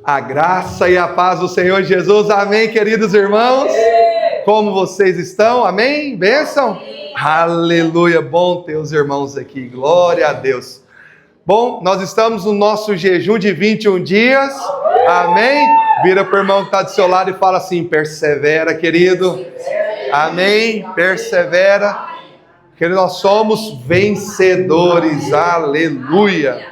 A graça e a paz do Senhor Jesus, amém, queridos irmãos? Como vocês estão? Amém? Bênção? Aleluia, bom ter os irmãos aqui, glória a Deus. Bom, nós estamos no nosso jejum de 21 dias, amém? Vira para o irmão que está do seu lado e fala assim: persevera, querido, amém? Persevera, porque nós somos vencedores, aleluia.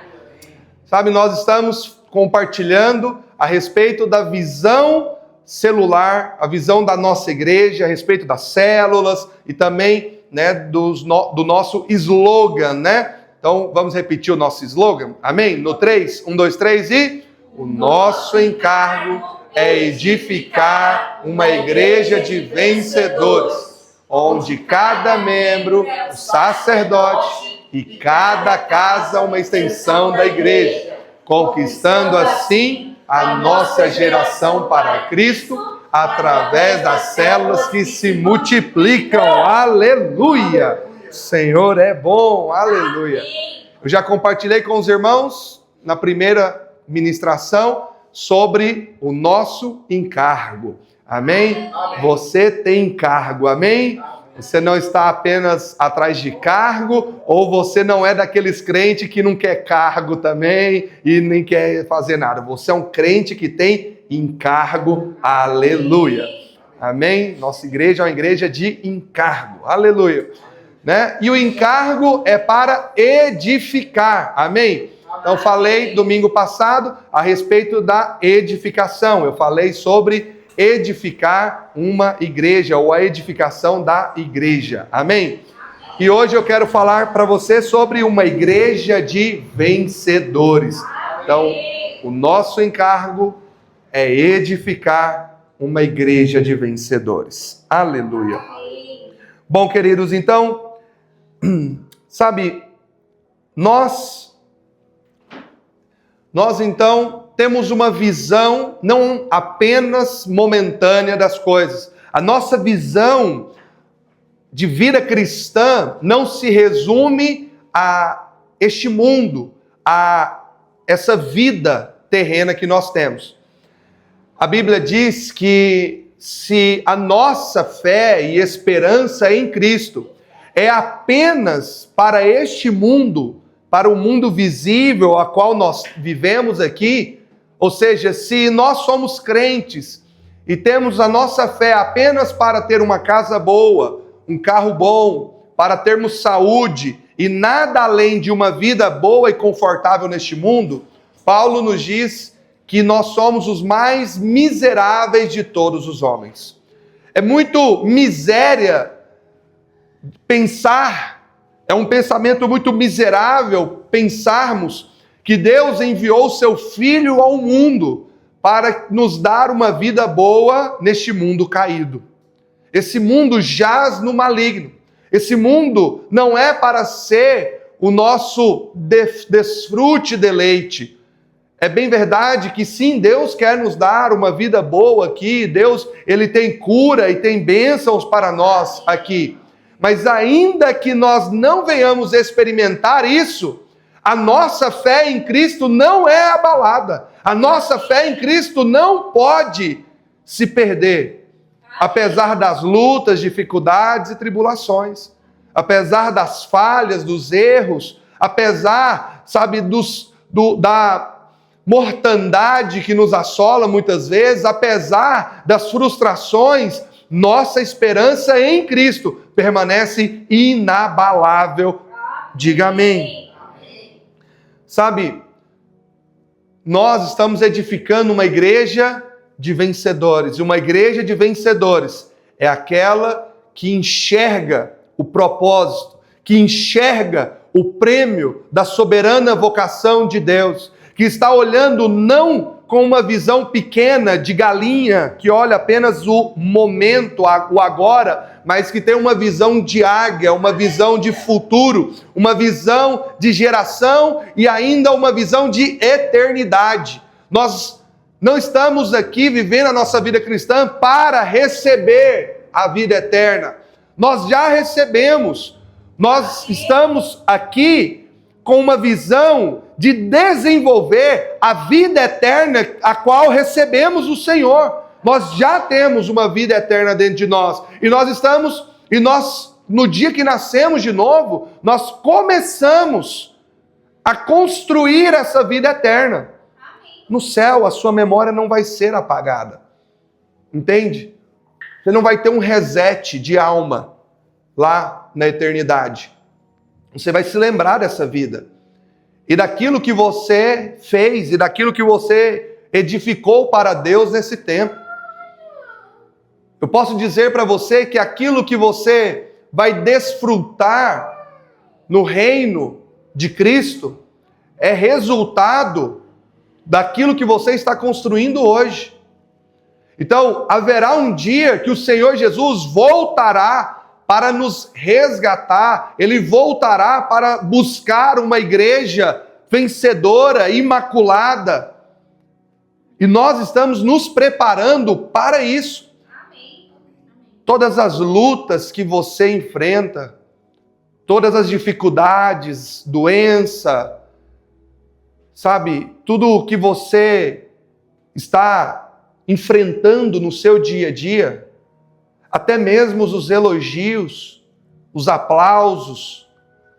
Sabe, nós estamos compartilhando a respeito da visão celular, a visão da nossa igreja, a respeito das células e também, né, do nosso slogan, né? Então, vamos repetir o nosso slogan? Amém? No 3, 1, 2, 3 e... O nosso encargo é edificar uma igreja de vencedores, onde cada membro, o sacerdote e cada casa uma extensão da igreja, conquistando assim a nossa geração para Cristo, através das células que se multiplicam. Aleluia! O Senhor é bom, aleluia! Eu já compartilhei com os irmãos, na primeira ministração, sobre o nosso encargo. Amém? Você tem encargo, amém? Você não está apenas atrás de cargo, ou você não é daqueles crentes que não quer cargo também e nem quer fazer nada. Você é um crente que tem encargo, aleluia. Amém? Nossa igreja é uma igreja de encargo, aleluia. Né? E o encargo é para edificar, amém? Então falei domingo passado a respeito da edificação, eu falei sobre edificar uma igreja, ou a edificação da igreja, amém? E hoje eu quero falar para você sobre uma igreja de vencedores. Então, o nosso encargo é edificar uma igreja de vencedores, aleluia. Bom, queridos, então, sabe, nós então temos uma visão não apenas momentânea das coisas. A nossa visão de vida cristã não se resume a este mundo, a essa vida terrena que nós temos. A Bíblia diz que se a nossa fé e esperança em Cristo é apenas para este mundo, para o mundo visível a qual nós vivemos aqui, ou seja, se nós somos crentes e temos a nossa fé apenas para ter uma casa boa, um carro bom, para termos saúde e nada além de uma vida boa e confortável neste mundo, Paulo nos diz que nós somos os mais miseráveis de todos os homens. É muito miséria pensar, é um pensamento muito miserável pensarmos que Deus enviou o seu Filho ao mundo para nos dar uma vida boa neste mundo caído. Esse mundo jaz no maligno. Esse mundo não é para ser o nosso desfrute e deleite. É bem verdade que sim, Deus quer nos dar uma vida boa aqui. Deus, Ele tem cura e tem bênçãos para nós aqui. Mas ainda que nós não venhamos experimentar isso, a nossa fé em Cristo não é abalada. A nossa fé em Cristo não pode se perder. Apesar das lutas, dificuldades e tribulações. Apesar das falhas, dos erros. Apesar, sabe, da mortandade que nos assola muitas vezes. Apesar das frustrações, nossa esperança em Cristo permanece inabalável. Diga amém. Sabe, nós estamos edificando uma igreja de vencedores. E uma igreja de vencedores é aquela que enxerga o propósito, que enxerga o prêmio da soberana vocação de Deus, que está olhando não com uma visão pequena de galinha, que olha apenas o momento, o agora, mas que tem uma visão de águia, uma visão de futuro, uma visão de geração e ainda uma visão de eternidade. Nós não estamos aqui vivendo a nossa vida cristã para receber a vida eterna. Nós já recebemos. Nós estamos aqui com uma visão de desenvolver a vida eterna a qual recebemos do Senhor. Nós já temos uma vida eterna dentro de nós. E nós, no dia que nascemos de novo, nós começamos a construir essa vida eterna. No céu, a sua memória não vai ser apagada. Entende? Você não vai ter um reset de alma lá na eternidade. Você vai se lembrar dessa vida. E daquilo que você fez, e daquilo que você edificou para Deus nesse tempo. Eu posso dizer para você que aquilo que você vai desfrutar no reino de Cristo é resultado daquilo que você está construindo hoje. Então, haverá um dia que o Senhor Jesus voltará para nos resgatar, Ele voltará para buscar uma igreja vencedora, imaculada. E nós estamos nos preparando para isso. Amém. Todas as lutas que você enfrenta, todas as dificuldades, doença, sabe, tudo o que você está enfrentando no seu dia a dia, até mesmo os elogios, os aplausos,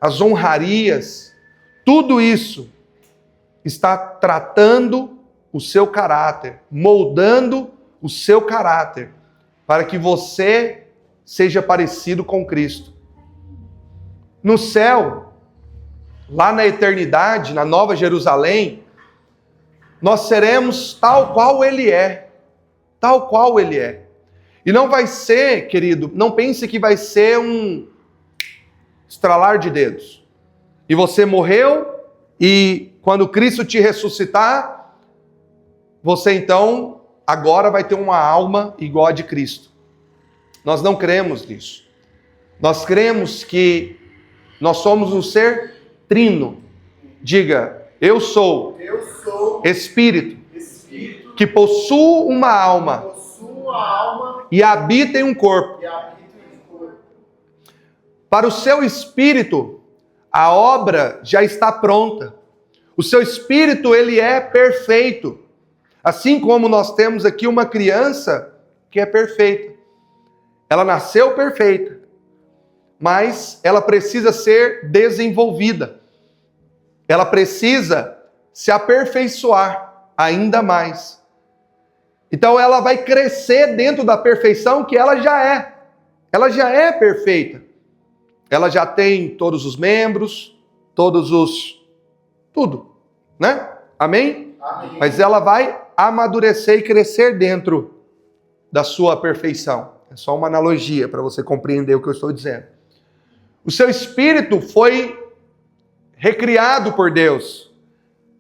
as honrarias, tudo isso está tratando o seu caráter, moldando o seu caráter, para que você seja parecido com Cristo. No céu, lá na eternidade, na Nova Jerusalém, nós seremos tal qual Ele é. Tal qual Ele é. E não vai ser, querido, não pense que vai ser um estralar de dedos. E você morreu, e quando Cristo te ressuscitar, você então agora vai ter uma alma igual a de Cristo. Nós não cremos nisso. Nós cremos que nós somos um ser trino. Diga, eu sou Espírito que possui uma alma e habita em um corpo. Para o seu espírito, a obra já está pronta. O seu espírito, ele é perfeito. Assim como nós temos aqui uma criança que é perfeita. Ela nasceu perfeita, mas ela precisa ser desenvolvida. Ela precisa se aperfeiçoar ainda mais. Então ela vai crescer dentro da perfeição que ela já é. Ela já é perfeita. Ela já tem todos os membros, tudo, né? Amém? Amém. Mas ela vai amadurecer e crescer dentro da sua perfeição. É só uma analogia para você compreender o que eu estou dizendo. O seu espírito foi recriado por Deus.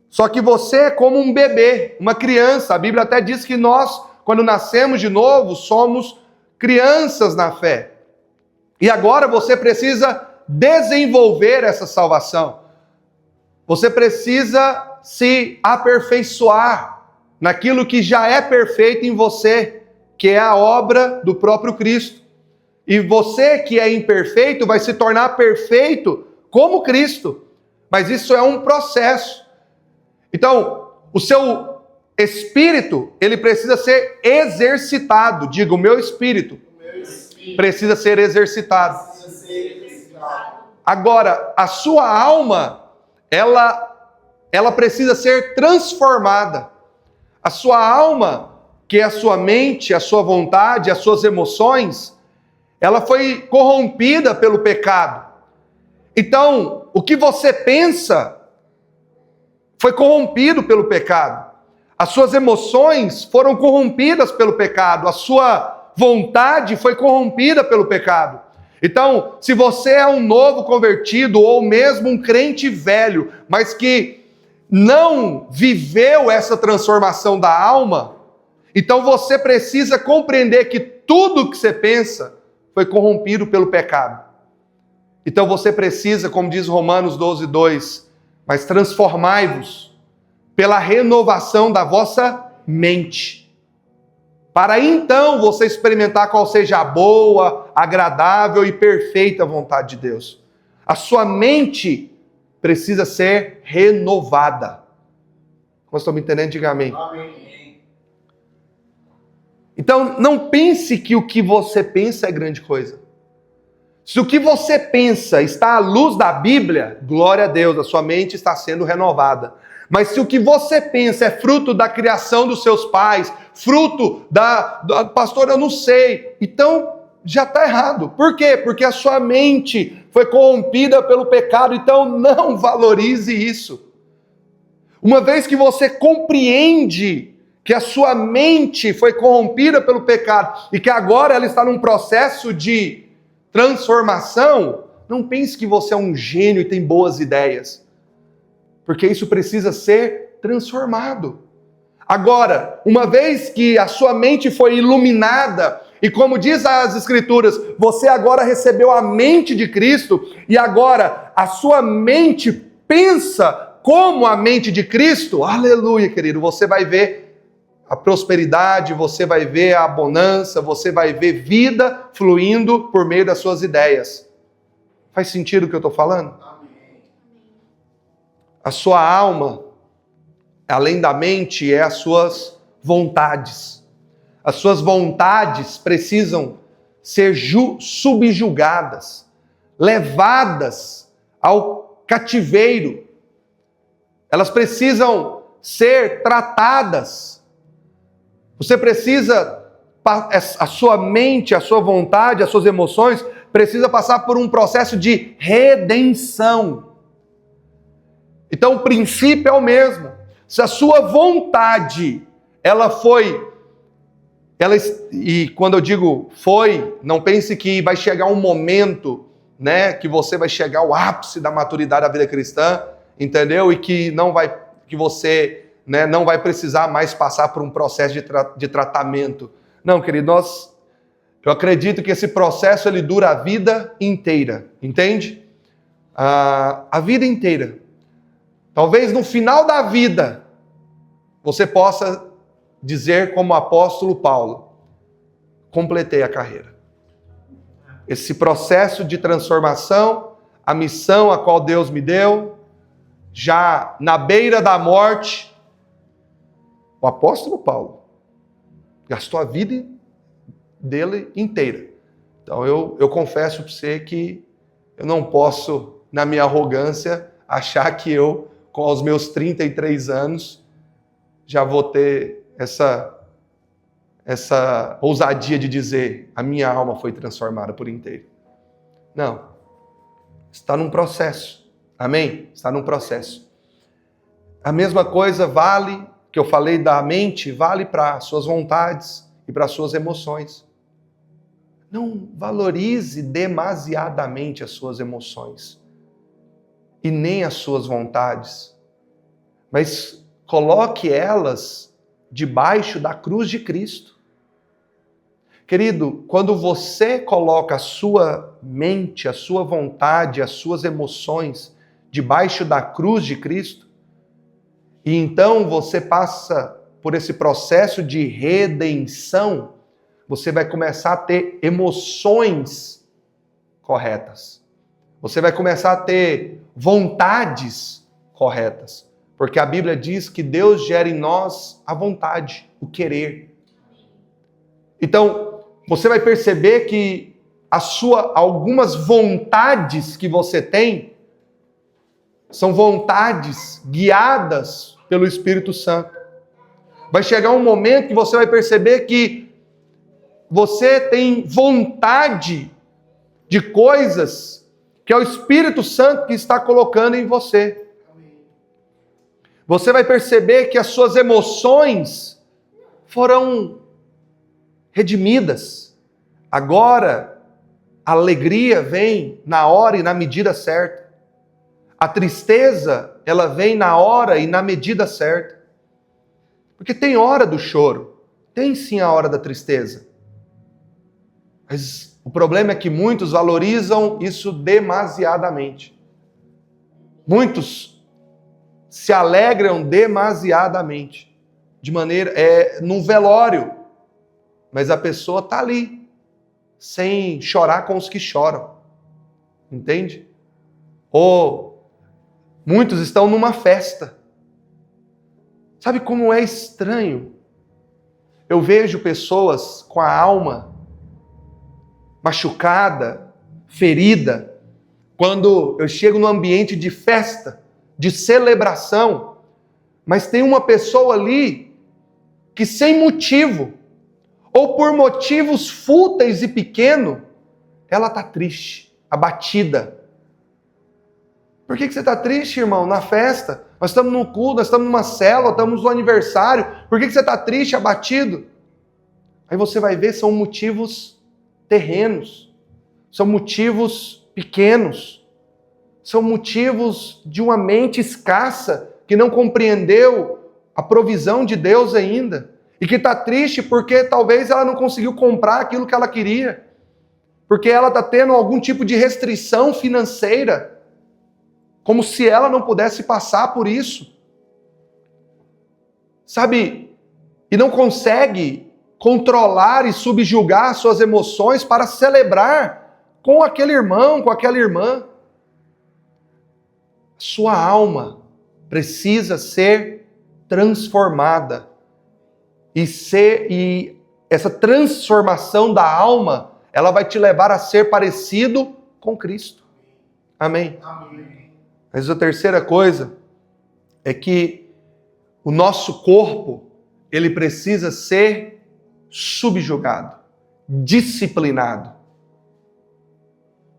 Só que você é como um bebê, uma criança. A Bíblia até diz que nós, quando nascemos de novo, somos crianças na fé. E agora você precisa desenvolver essa salvação. Você precisa se aperfeiçoar naquilo que já é perfeito em você, que é a obra do próprio Cristo. E você que é imperfeito vai se tornar perfeito como Cristo. Mas isso é um processo. Então, o seu espírito, ele precisa ser exercitado. Diga, o meu espírito precisa ser exercitado. Agora, a sua alma, ela precisa ser transformada. A sua alma, que é a sua mente, a sua vontade, as suas emoções, ela foi corrompida pelo pecado. Então, o que você pensa foi corrompido pelo pecado. As suas emoções foram corrompidas pelo pecado. A sua vontade foi corrompida pelo pecado. Então, se você é um novo convertido ou mesmo um crente velho, mas que não viveu essa transformação da alma, então você precisa compreender que tudo que você pensa foi corrompido pelo pecado. Então você precisa, como diz Romanos 12:2, mas transformai-vos pela renovação da vossa mente, para então você experimentar qual seja a boa, agradável e perfeita vontade de Deus. A sua mente precisa ser renovada. Como estão me entendendo? Diga amém. Amém. Então, não pense que o que você pensa é grande coisa. Se o que você pensa está à luz da Bíblia, glória a Deus, a sua mente está sendo renovada. Mas se o que você pensa é fruto da criação dos seus pais, fruto pastor, eu não sei, então já está errado. Por quê? Porque a sua mente foi corrompida pelo pecado, então não valorize isso. Uma vez que você compreende que a sua mente foi corrompida pelo pecado e que agora ela está num processo de transformação, não pense que você é um gênio e tem boas ideias, porque isso precisa ser transformado. Agora, uma vez que a sua mente foi iluminada, e como diz as Escrituras, você agora recebeu a mente de Cristo, e agora a sua mente pensa como a mente de Cristo, aleluia, querido, você vai ver a prosperidade, você vai ver a bonança, você vai ver vida fluindo por meio das suas ideias. Faz sentido o que eu estou falando? Amém. A sua alma, além da mente, é as suas vontades. As suas vontades precisam ser subjugadas, levadas ao cativeiro. Elas precisam ser tratadas. Você precisa, a sua mente, a sua vontade, as suas emoções, precisa passar por um processo de redenção. Então o princípio é o mesmo. Se a sua vontade, e quando eu digo foi, não pense que vai chegar um momento, né, que você vai chegar ao ápice da maturidade da vida cristã, entendeu? E que você não vai precisar mais passar por um processo de tratamento. Não, querido, eu acredito que esse processo ele dura a vida inteira, entende? A vida inteira. Talvez no final da vida, você possa dizer como o apóstolo Paulo, completei a carreira. Esse processo de transformação, a missão a qual Deus me deu, já na beira da morte, o apóstolo Paulo gastou a vida dele inteira. Então eu confesso para você que eu não posso, na minha arrogância, achar que eu, com os meus 33 anos, já vou ter essa ousadia de dizer a minha alma foi transformada por inteiro. Não. Está num processo. Amém? Está num processo. A mesma coisa vale, que eu falei da mente, vale para suas vontades e para suas emoções. Não valorize demasiadamente as suas emoções e nem as suas vontades, mas coloque elas debaixo da cruz de Cristo. Querido, quando você coloca a sua mente, a sua vontade, as suas emoções debaixo da cruz de Cristo, e então você passa por esse processo de redenção, você vai começar a ter emoções corretas. Você vai começar a ter vontades corretas. Porque a Bíblia diz que Deus gera em nós a vontade, o querer. Então, você vai perceber que algumas vontades que você tem são vontades guiadas pelo Espírito Santo. Vai chegar um momento que você vai perceber que você tem vontade de coisas que é o Espírito Santo que está colocando em você. Você vai perceber que as suas emoções foram redimidas. Agora, a alegria vem na hora e na medida certa. A tristeza, ela vem na hora e na medida certa. Porque tem hora do choro. Tem sim a hora da tristeza. Mas o problema é que muitos valorizam isso demasiadamente. Muitos se alegram demasiadamente. De maneira, num velório. Mas a pessoa está ali, sem chorar com os que choram. Entende? Ou Muitos estão numa festa. Sabe como é estranho? Eu vejo pessoas com a alma machucada, ferida, quando eu chego no ambiente de festa, de celebração, mas tem uma pessoa ali que sem motivo, ou por motivos fúteis e pequenos, ela está triste, abatida. Por que você está triste, irmão? Na festa, nós estamos no culto, nós estamos numa célula, estamos no aniversário, por que você está triste, abatido? Aí você vai ver, são motivos terrenos, são motivos pequenos, são motivos de uma mente escassa, que não compreendeu a provisão de Deus ainda, e que está triste porque talvez ela não conseguiu comprar aquilo que ela queria, porque ela está tendo algum tipo de restrição financeira, como se ela não pudesse passar por isso. Sabe? E não consegue controlar e subjugar suas emoções para celebrar com aquele irmão, com aquela irmã. Sua alma precisa ser transformada. E essa transformação da alma, ela vai te levar a ser parecido com Cristo. Amém? Amém. Mas a terceira coisa é que o nosso corpo, ele precisa ser subjugado, disciplinado.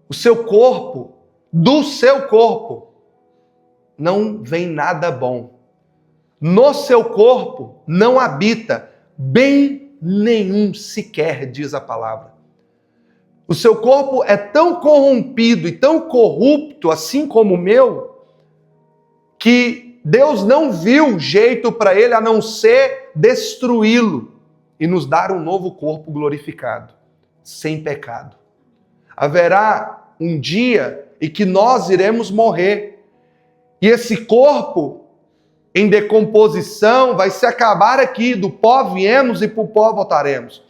O seu corpo, do seu corpo, não vem nada bom. No seu corpo não habita bem nenhum sequer, diz a palavra. O seu corpo é tão corrompido e tão corrupto, assim como o meu, que Deus não viu jeito para ele a não ser destruí-lo e nos dar um novo corpo glorificado, sem pecado. Haverá um dia em que nós iremos morrer, e esse corpo em decomposição vai se acabar aqui, do pó viemos e para o pó voltaremos.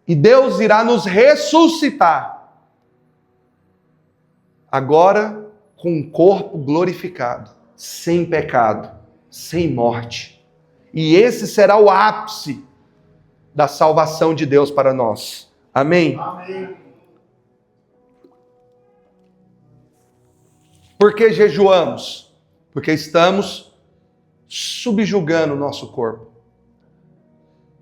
E Deus irá nos ressuscitar, agora com um corpo glorificado, sem pecado, sem morte. E esse será o ápice da salvação de Deus para nós. Amém? Amém. Por que jejuamos? Porque estamos subjugando o nosso corpo.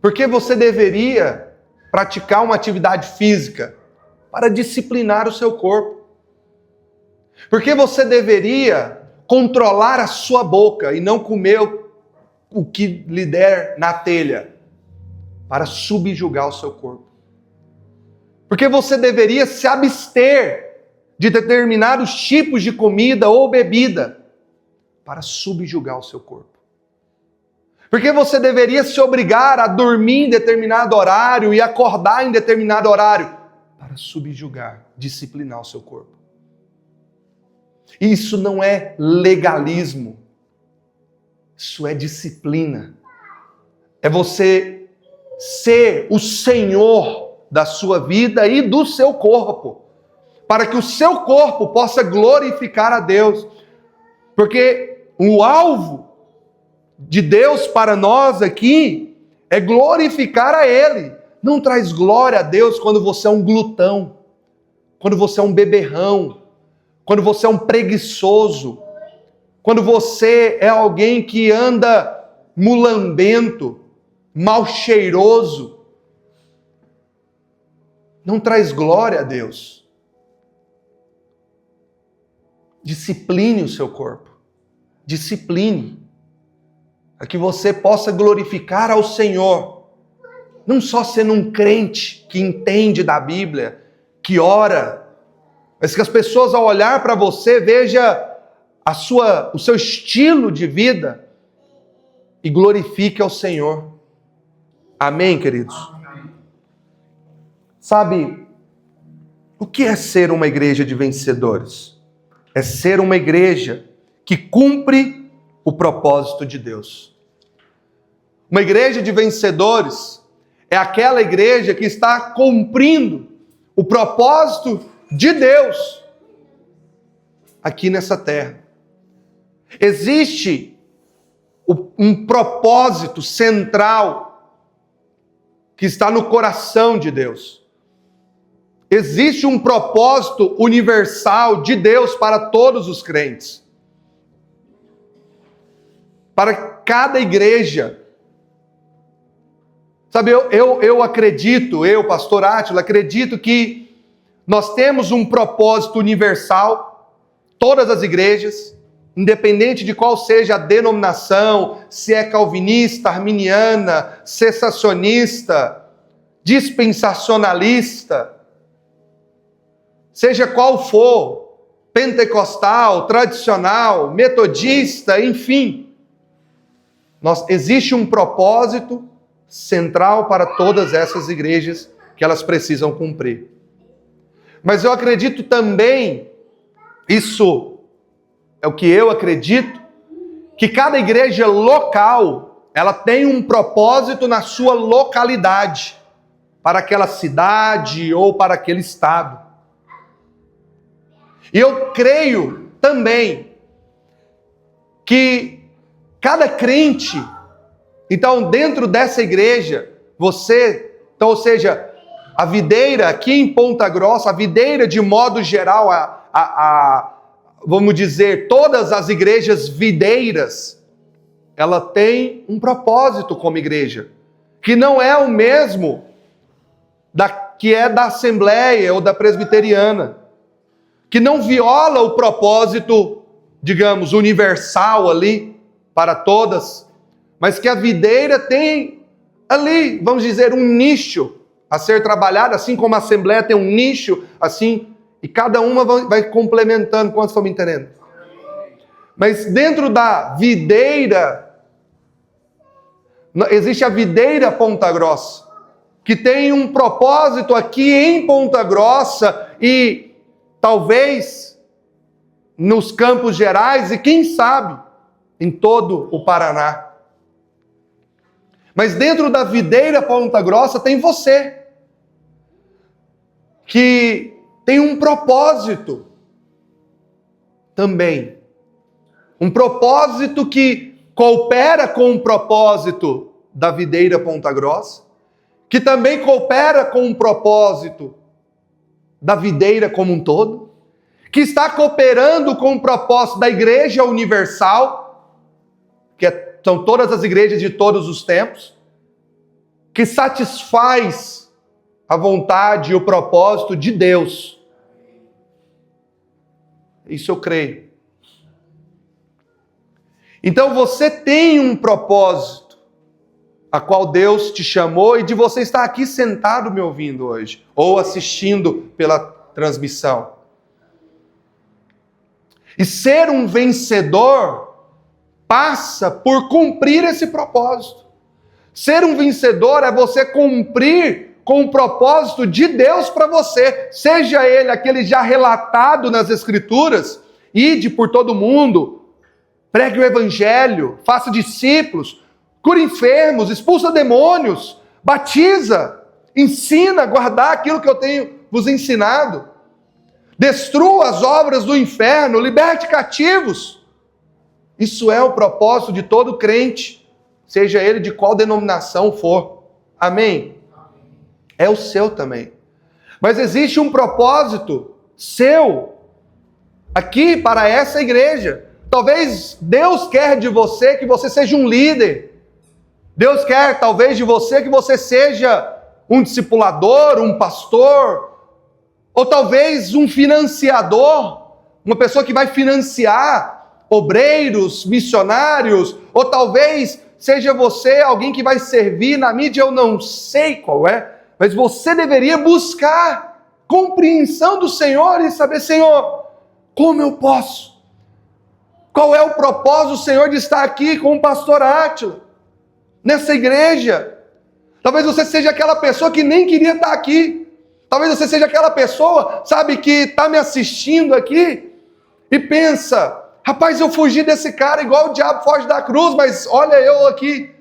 Porque você deveria praticar uma atividade física para disciplinar o seu corpo. Porque você deveria controlar a sua boca e não comer o que lhe der na telha, para subjugar o seu corpo. Porque você deveria se abster de determinados tipos de comida ou bebida para subjugar o seu corpo. Porque você deveria se obrigar a dormir em determinado horário e acordar em determinado horário para subjugar, disciplinar o seu corpo. Isso não é legalismo. Isso é disciplina. É você ser o Senhor da sua vida e do seu corpo, para que o seu corpo possa glorificar a Deus. Porque o alvo de Deus para nós aqui é glorificar a Ele. Não traz glória a Deus quando você é um glutão, quando você é um beberrão, quando você é um preguiçoso, quando você é alguém que anda mulambento, mal cheiroso. Não traz glória a Deus. Discipline o seu corpo. Discipline. Para que você possa glorificar ao Senhor. Não só sendo um crente que entende da Bíblia, que ora, mas que as pessoas ao olhar para você veja o seu estilo de vida e glorifique ao Senhor. Amém, queridos? Amém. Sabe, o que é ser uma igreja de vencedores? É ser uma igreja que cumpre o propósito de Deus. Uma igreja de vencedores é aquela igreja que está cumprindo o propósito de Deus aqui nessa terra. Existe um propósito central que está no coração de Deus. Existe um propósito universal de Deus para todos os crentes. Para cada igreja. Sabe, eu acredito, pastor Átila, acredito que nós temos um propósito universal, todas as igrejas, independente de qual seja a denominação, se é calvinista, arminiana, cessacionista, dispensacionalista, seja qual for, pentecostal, tradicional, metodista, enfim, existe um propósito central para todas essas igrejas que elas precisam cumprir. Mas eu acredito também, isso é o que eu acredito, que cada igreja local, ela tem um propósito na sua localidade, para aquela cidade ou para aquele estado. E eu creio também que cada crente, então dentro dessa igreja, ou seja, a videira aqui em Ponta Grossa, a videira de modo geral, vamos dizer, todas as igrejas videiras, ela tem um propósito como igreja, que não é o mesmo que é da Assembleia ou da Presbiteriana, que não viola o propósito, digamos, universal ali, para todas, mas que a videira tem ali, vamos dizer, um nicho a ser trabalhado, assim como a Assembleia tem um nicho, assim, e cada uma vai complementando. Quantos estão me entendendo? Mas dentro da videira, existe a videira Ponta Grossa, que tem um propósito aqui em Ponta Grossa e talvez nos Campos Gerais e quem sabe em todo o Paraná. Mas dentro da videira Ponta Grossa tem você, que tem um propósito também. Um propósito que coopera com o propósito da videira Ponta Grossa, que também coopera com o propósito da videira como um todo, que está cooperando com o propósito da Igreja Universal, são todas as igrejas de todos os tempos, que satisfaz a vontade e o propósito de Deus. Isso eu creio. Então você tem um propósito a qual Deus te chamou e de você estar aqui sentado me ouvindo hoje, ou assistindo pela transmissão. E ser um vencedor passa por cumprir esse propósito. Ser um vencedor é você cumprir com o propósito de Deus para você, seja ele aquele já relatado nas Escrituras, ide por todo mundo, pregue o Evangelho, faça discípulos, cura enfermos, expulsa demônios, batiza, ensina a guardar aquilo que eu tenho vos ensinado, destrua as obras do inferno, liberte cativos. Isso é o propósito de todo crente, seja ele de qual denominação for. Amém? É o seu também. Mas existe um propósito seu aqui para essa igreja. Talvez Deus quer de você que você seja um líder. Deus quer talvez de você que você seja um discipulador, um pastor, ou talvez um financiador, uma pessoa que vai financiar obreiros, missionários, ou talvez seja você alguém que vai servir na mídia, eu não sei qual é, mas você deveria buscar compreensão do Senhor e saber, Senhor, como eu posso? Qual é o propósito do Senhor de estar aqui com o pastor Átila, nessa igreja? Talvez você seja aquela pessoa que nem queria estar aqui. Talvez você seja aquela pessoa, sabe, que está me assistindo aqui e pensa, rapaz, eu fugi desse cara igual o diabo foge da cruz, mas olha eu aqui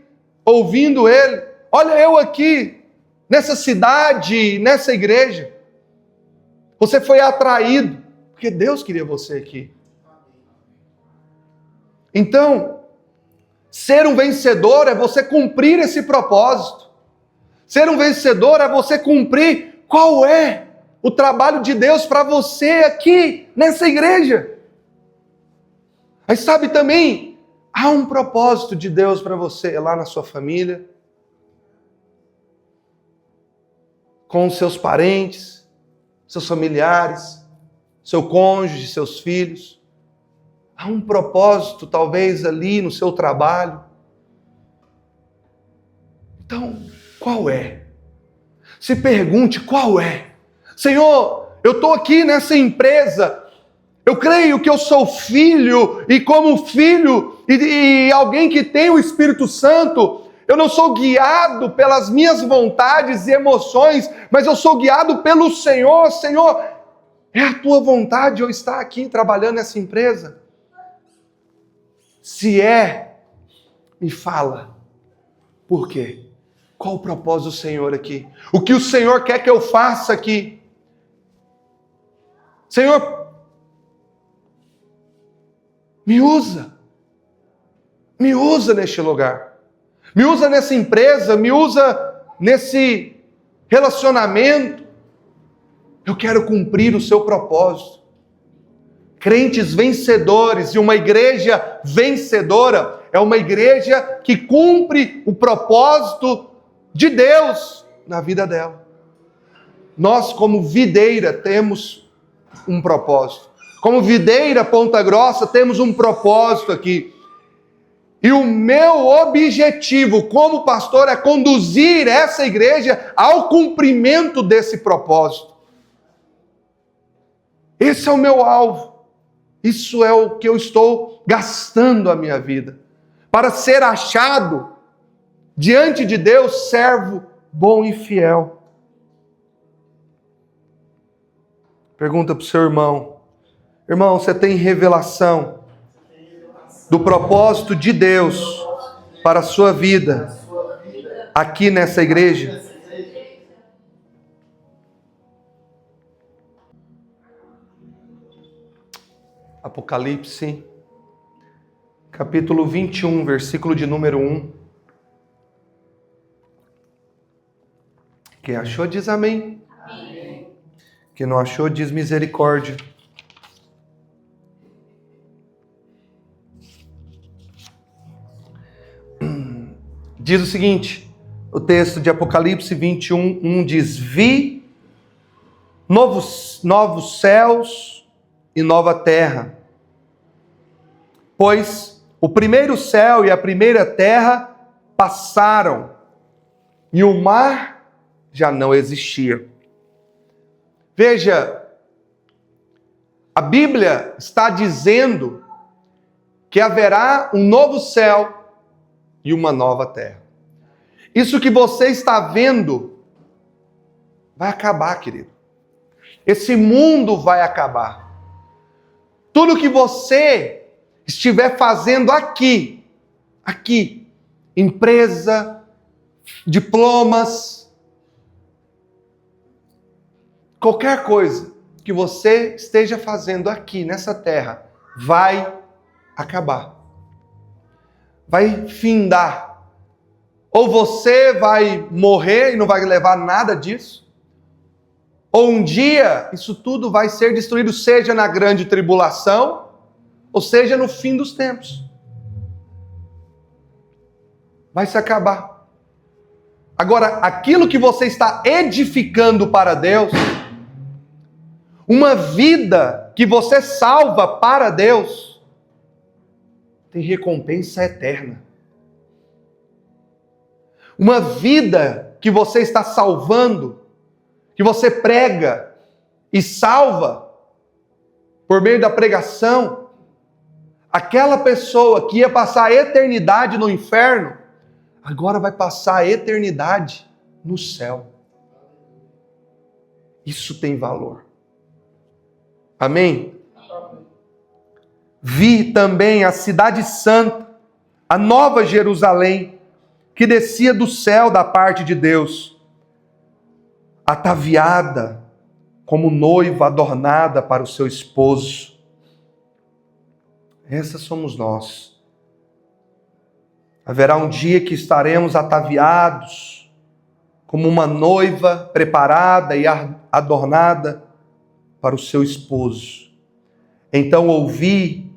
ouvindo ele, olha eu aqui nessa cidade, nessa igreja. Você foi atraído, porque Deus queria você aqui. Então, ser um vencedor é você cumprir esse propósito. Ser um vencedor é você cumprir qual é o trabalho de Deus para você aqui nessa igreja. Mas sabe também, há um propósito de Deus para você lá na sua família, com os seus parentes, seus familiares, seu cônjuge, seus filhos. Há um propósito talvez ali no seu trabalho. Então, qual é? Se pergunte qual é. Senhor, eu estou aqui nessa empresa, eu creio que eu sou filho, e como filho e alguém que tem o Espírito Santo, eu não sou guiado pelas minhas vontades e emoções, mas eu sou guiado pelo Senhor. Senhor, é a tua vontade eu estar aqui trabalhando nessa empresa? Se é, me fala. Por quê? Qual o propósito do Senhor aqui? O que o Senhor quer que eu faça aqui? Senhor, me usa neste lugar, me usa nessa empresa, me usa nesse relacionamento. Eu quero cumprir o seu propósito. Crentes vencedores e uma igreja vencedora é uma igreja que cumpre o propósito de Deus na vida dela. Nós, como videira, temos um propósito. Como videira Ponta Grossa, temos um propósito aqui. E o meu objetivo como pastor é conduzir essa igreja ao cumprimento desse propósito. Esse é o meu alvo. Isso é o que eu estou gastando a minha vida. Para ser achado diante de Deus, servo bom e fiel. Pergunta para o seu irmão. Irmão, você tem revelação do propósito de Deus para a sua vida aqui nessa igreja? Apocalipse, capítulo 21, versículo de número 1. Quem achou diz amém. Amém. Quem não achou diz misericórdia. Diz o seguinte, o texto de Apocalipse 21, 1 diz: Vi novos céus e nova terra, pois o primeiro céu e a primeira terra passaram, e o mar já não existia. Veja, a Bíblia está dizendo que haverá um novo céu e uma nova terra. Isso que você está vendo vai acabar, querido. Esse mundo vai acabar. Tudo que você estiver fazendo aqui, empresa, diplomas, qualquer coisa que você esteja fazendo aqui nessa terra, vai acabar. Vai findar. Ou você vai morrer e não vai levar nada disso, ou um dia isso tudo vai ser destruído, seja na grande tribulação, ou seja no fim dos tempos. Vai se acabar. Agora, aquilo que você está edificando para Deus, uma vida que você salva para Deus, tem recompensa eterna. Uma vida que você está salvando, que você prega e salva por meio da pregação, aquela pessoa que ia passar a eternidade no inferno, agora vai passar a eternidade no céu. Isso tem valor. Amém? Vi também a cidade santa, a nova Jerusalém, que descia do céu da parte de Deus, ataviada como noiva adornada para o seu esposo. Essas somos nós, Haverá um dia que estaremos ataviados como uma noiva preparada e adornada para o seu esposo. Então ouvi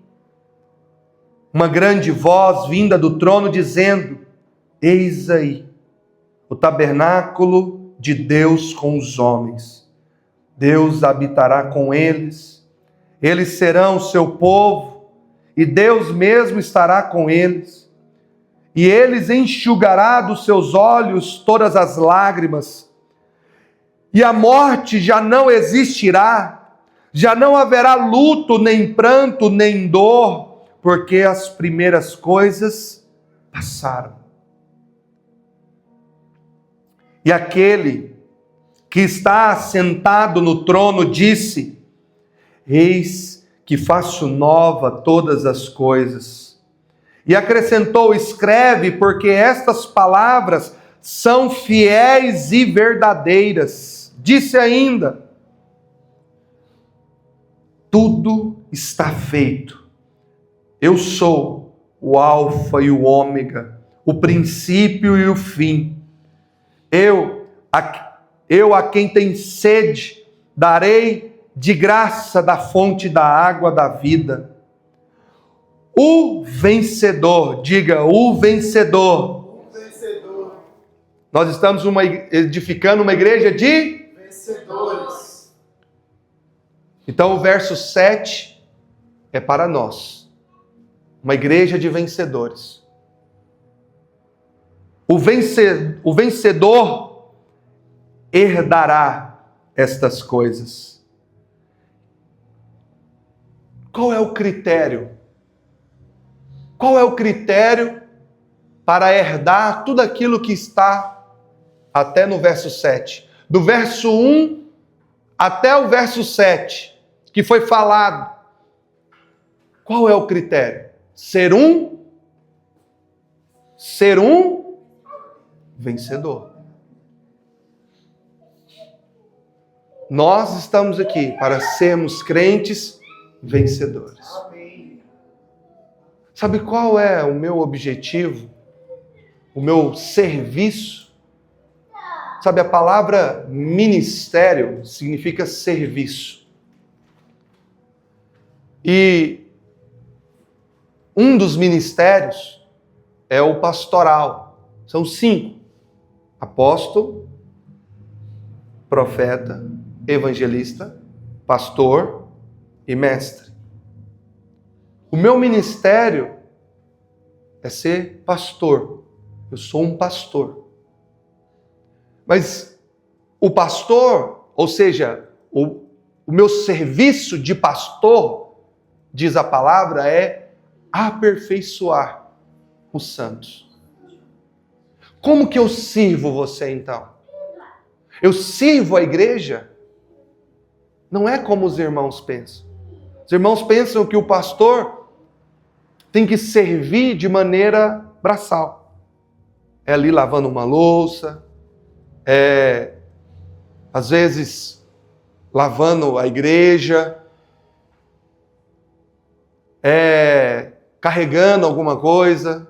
uma grande voz vinda do trono dizendo: eis aí o tabernáculo de Deus com os homens. Deus habitará com eles, eles serão o seu povo, e Deus mesmo estará com eles. E eles enxugará dos seus olhos todas as lágrimas, e a morte já não existirá, já não haverá luto, nem pranto, nem dor, porque as primeiras coisas passaram. E aquele que está assentado no trono disse: eis que faço nova todas as coisas. E acrescentou: escreve, porque estas palavras são fiéis e verdadeiras. Disse ainda: tudo está feito. Eu sou o Alfa e o Ômega, o princípio e o fim. Eu a quem tem sede, darei de graça da fonte da água da vida. O vencedor, diga, o vencedor. O vencedor. Nós estamos edificando uma igreja de vencedores. Então o verso 7 é para nós. Uma igreja de vencedores. O vencedor herdará estas coisas. Qual é o critério? Qual é o critério para herdar tudo aquilo que está até no verso 7? Do verso 1 até o verso 7, que foi falado. Qual é o critério? Ser um vencedor. Nós estamos aqui para sermos crentes vencedores. Amém. Sabe qual é o meu objetivo? O meu serviço? Sabe, a palavra ministério significa serviço. E um dos ministérios é o pastoral. São 5: apóstolo, profeta, evangelista, pastor e mestre. O meu ministério é ser pastor. Eu sou um pastor. Mas o pastor, ou seja, o meu serviço de pastor, diz a palavra, é aperfeiçoar os santos. Como que eu sirvo você então? Eu sirvo a igreja? Não é como os irmãos pensam. Os irmãos pensam que o pastor tem que servir de maneira braçal. É ali lavando uma louça, às vezes lavando a igreja, carregando alguma coisa.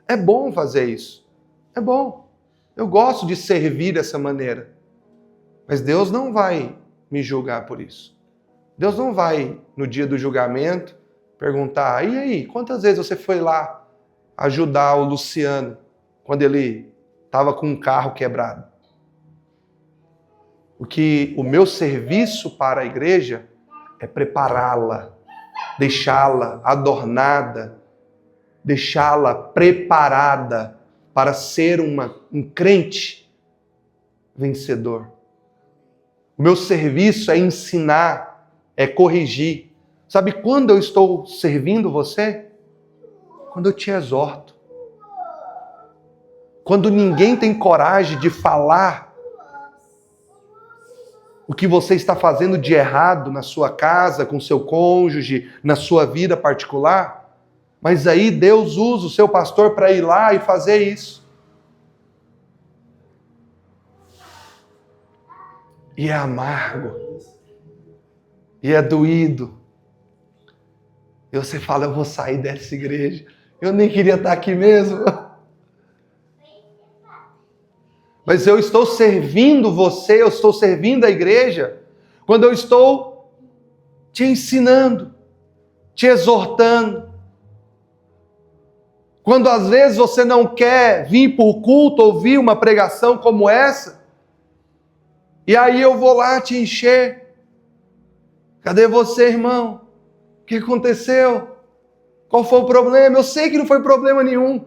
É bom fazer isso. É bom. Eu gosto de servir dessa maneira. Mas Deus não vai me julgar por isso. Deus não vai, no dia do julgamento, perguntar: e aí, quantas vezes você foi lá ajudar o Luciano quando ele estava com um carro quebrado? O meu serviço para a igreja é prepará-la, deixá-la adornada, deixá-la preparada para ser um crente vencedor. O meu serviço é ensinar, é corrigir. Sabe quando eu estou servindo você? Quando eu te exorto. Quando ninguém tem coragem de falar o que você está fazendo de errado na sua casa, com seu cônjuge, na sua vida particular, mas aí Deus usa o seu pastor para ir lá e fazer isso. E é amargo. E é doído. E você fala: eu vou sair dessa igreja. Eu nem queria estar aqui mesmo. Mas eu estou servindo você, eu estou servindo a igreja, quando eu estou te ensinando, te exortando. Quando às vezes você não quer vir para o culto, ouvir uma pregação como essa, e aí eu vou lá te encher. Cadê você, irmão? O que aconteceu? Qual foi o problema? Eu sei que não foi problema nenhum.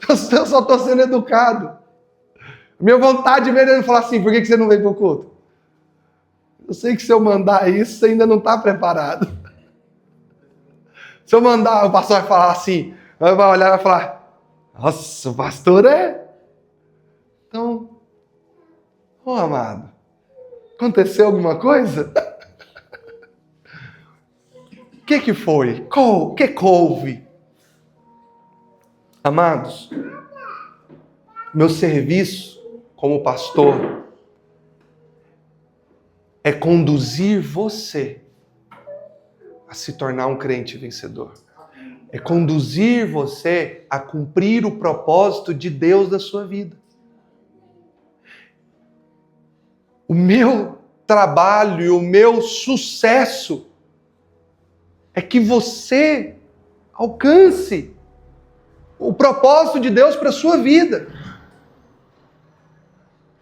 Eu só estou sendo educado. Minha vontade mesmo é falar assim, por que você não veio para o culto? Eu sei que se eu mandar isso, você ainda não está preparado. Se eu mandar, o pastor vai falar assim, vai olhar e vai falar, nossa, o pastor é... Então, amado, aconteceu alguma coisa? O que foi? O que houve? Amados, meu serviço como pastor é conduzir você a se tornar um crente vencedor. É conduzir você a cumprir o propósito de Deus na sua vida. O meu trabalho e o meu sucesso é que você alcance o propósito de Deus para a sua vida.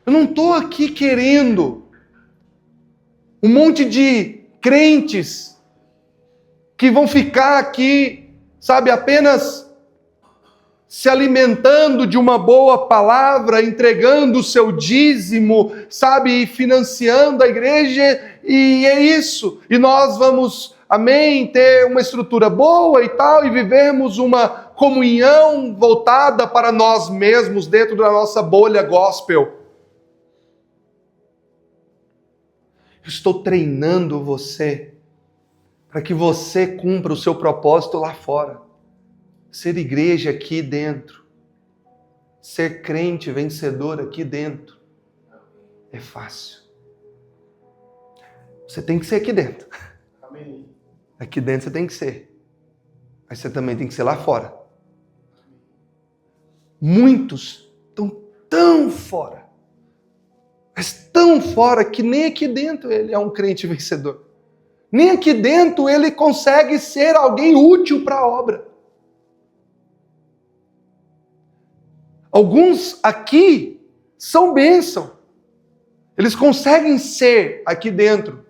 Eu não estou aqui querendo um monte de crentes que vão ficar aqui, sabe, apenas se alimentando de uma boa palavra, entregando o seu dízimo, sabe, financiando a igreja, e é isso. E nós vamos, amém, ter uma estrutura boa e tal, e vivermos uma comunhão voltada para nós mesmos, dentro da nossa bolha gospel. Eu estou treinando você para que você cumpra o seu propósito lá fora. Ser igreja aqui dentro. Ser crente vencedor aqui dentro. É fácil. Você tem que ser aqui dentro. Amém. Aqui dentro você tem que ser. Mas você também tem que ser lá fora. Muitos estão tão fora. Mas tão fora que nem aqui dentro ele é um crente vencedor. Nem aqui dentro ele consegue ser alguém útil para a obra. Alguns aqui são bênção. Eles conseguem ser aqui dentro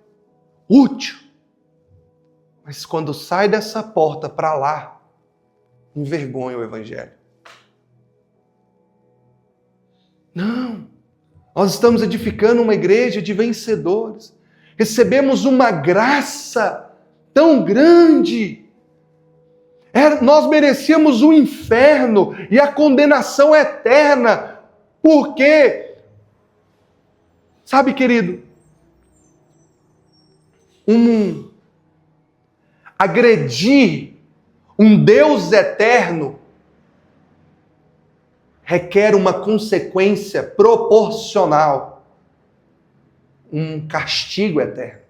útil. Mas quando sai dessa porta para lá, envergonha o evangelho. Não. Nós estamos edificando uma igreja de vencedores. Recebemos uma graça tão grande. Nós merecíamos o inferno e a condenação eterna. Por quê? Sabe, querido, agredir um Deus eterno requer uma consequência proporcional. Um castigo eterno.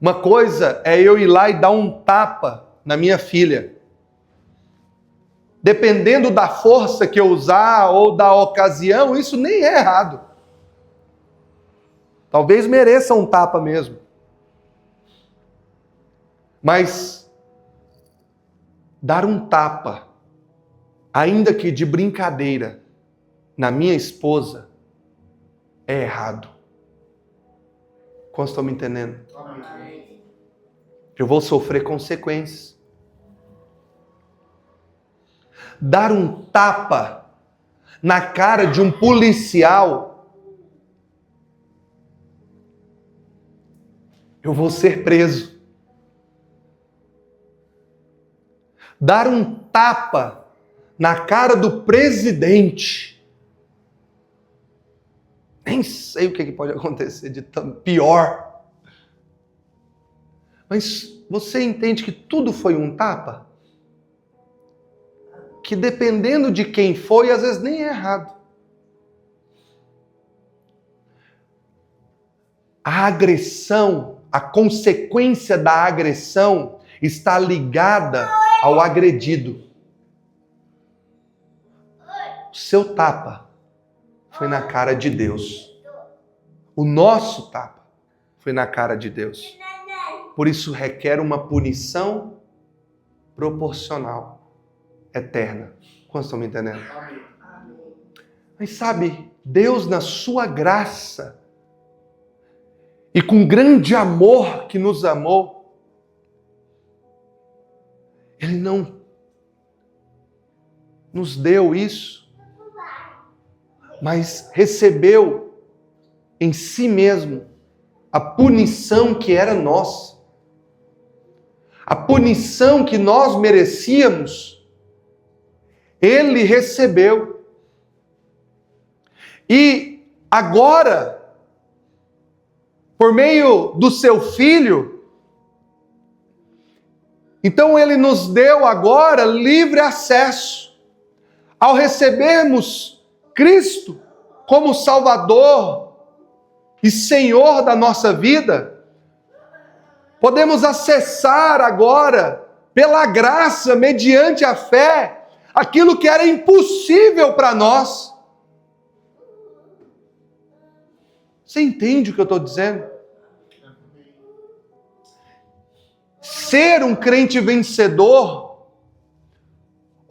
Uma coisa é eu ir lá e dar um tapa na minha filha. Dependendo da força que eu usar ou da ocasião, isso nem é errado. Talvez mereça um tapa mesmo. Mas dar um tapa, ainda que de brincadeira, na minha esposa, é errado. Quantos estão me entendendo? Amém. Eu vou sofrer consequências. Dar um tapa na cara de um policial, eu vou ser preso. Dar um tapa na cara do presidente, nem sei o que pode acontecer de tão pior. Mas você entende que tudo foi um tapa? Que dependendo de quem foi, às vezes nem é errado. A agressão, a consequência da agressão está ligada ao agredido. seu tapa foi na cara de Deus. O nosso tapa foi na cara de Deus. Por isso requer uma punição proporcional, eterna. Quantos estão me entendendo? Mas sabe, Deus na sua graça e com grande amor que nos amou, Ele não nos deu isso, mas recebeu em si mesmo a punição que era nossa. A punição que nós merecíamos, Ele recebeu. E agora, por meio do seu Filho, então Ele nos deu agora livre acesso. Ao recebermos Cristo como Salvador e Senhor da nossa vida, podemos acessar agora, pela graça, mediante a fé, aquilo que era impossível para nós. Você entende o que eu estou dizendo? Ser um crente vencedor,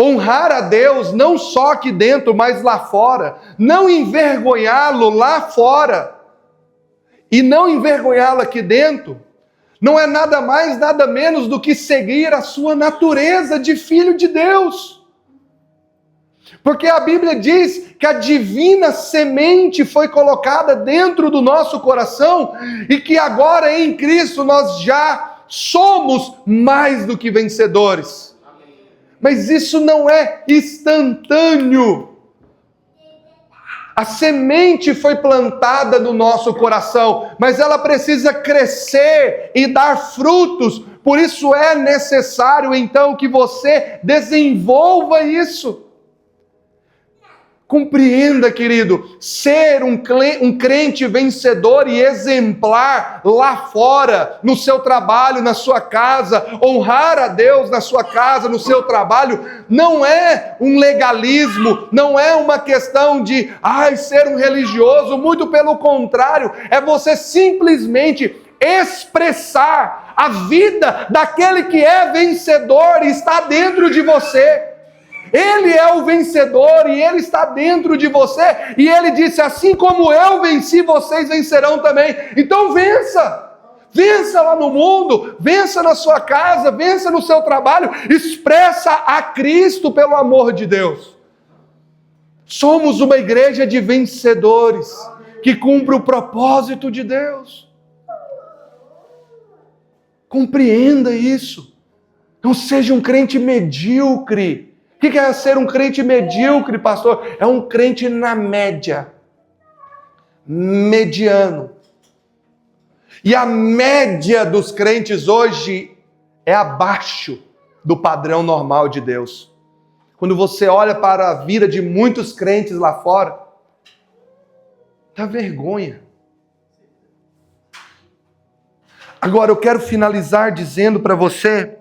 honrar a Deus não só aqui dentro, mas lá fora, não envergonhá-lo lá fora e não envergonhá-lo aqui dentro, não é nada mais, nada menos do que seguir a sua natureza de filho de Deus. Porque a Bíblia diz que a divina semente foi colocada dentro do nosso coração e que agora em Cristo nós já somos mais do que vencedores. Mas isso não é instantâneo. A semente foi plantada no nosso coração, mas ela precisa crescer e dar frutos. Por isso é necessário, então, que você desenvolva isso. Compreenda, querido, ser um crente vencedor e exemplar lá fora, no seu trabalho, na sua casa, honrar a Deus na sua casa, no seu trabalho, não é um legalismo, não é uma questão de, ser um religioso, muito pelo contrário, é você simplesmente expressar a vida daquele que é vencedor e está dentro de você. Ele é o vencedor e Ele está dentro de você. E Ele disse, assim como eu venci, vocês vencerão também. Então vença. Vença lá no mundo, vença na sua casa, vença no seu trabalho. Expressa a Cristo pelo amor de Deus. Somos uma igreja de vencedores que cumpre o propósito de Deus. Compreenda isso. Não seja um crente medíocre. O que é ser um crente medíocre, pastor? É um crente na média. Mediano. E a média dos crentes hoje é abaixo do padrão normal de Deus. Quando você olha para a vida de muitos crentes lá fora, dá vergonha. Agora eu quero finalizar dizendo para você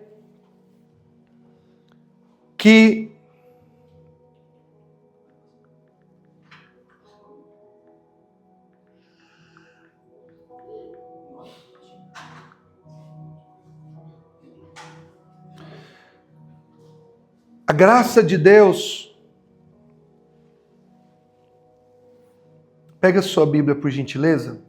que a graça de Deus, pega a sua Bíblia por gentileza.